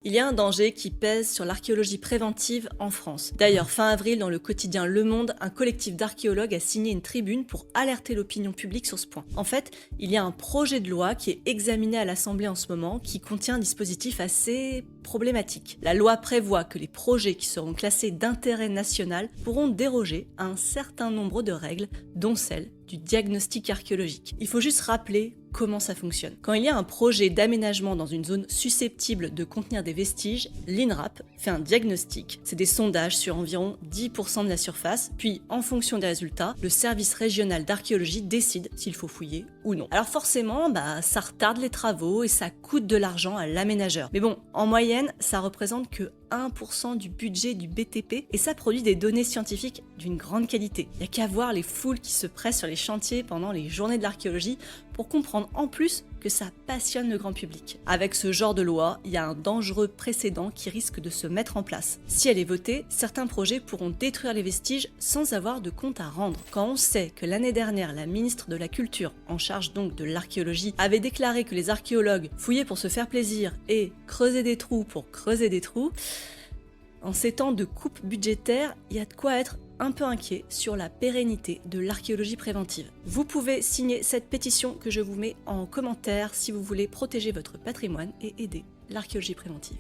Il y a un danger qui pèse sur l'archéologie préventive en France. D'ailleurs, fin avril, dans le quotidien Le Monde, un collectif d'archéologues a signé une tribune pour alerter l'opinion publique sur ce point. En fait, il y a un projet de loi qui est examiné à l'Assemblée en ce moment qui contient un dispositif assez problématique. La loi prévoit que les projets qui seront classés d'intérêt national pourront déroger à un certain nombre de règles, dont celle du diagnostic archéologique. Il faut juste rappeler comment ça fonctionne. Quand il y a un projet d'aménagement dans une zone susceptible de contenir des vestiges, l'INRAP fait un diagnostic. C'est des sondages sur environ 10% de la surface, puis en fonction des résultats, le service régional d'archéologie décide s'il faut fouiller ou non. Alors forcément, ça retarde les travaux et ça coûte de l'argent à l'aménageur. Mais bon, en moyenne, ça représente que 1% du budget du BTP et ça produit des données scientifiques d'une grande qualité. Il n'y a qu'à voir les foules qui se pressent sur les chantiers pendant les journées de l'archéologie pour comprendre en plus que ça passionne le grand public. Avec ce genre de loi, il y a un dangereux précédent qui risque de se mettre en place. Si elle est votée, certains projets pourront détruire les vestiges sans avoir de compte à rendre. Quand on sait que l'année dernière, la ministre de la Culture, en charge donc de l'archéologie, avait déclaré que les archéologues fouillaient pour se faire plaisir et creusaient des trous pour creuser des trous, en ces temps de coupe budgétaire, il y a de quoi être un peu inquiet sur la pérennité de l'archéologie préventive. Vous pouvez signer cette pétition que je vous mets en commentaire si vous voulez protéger votre patrimoine et aider l'archéologie préventive.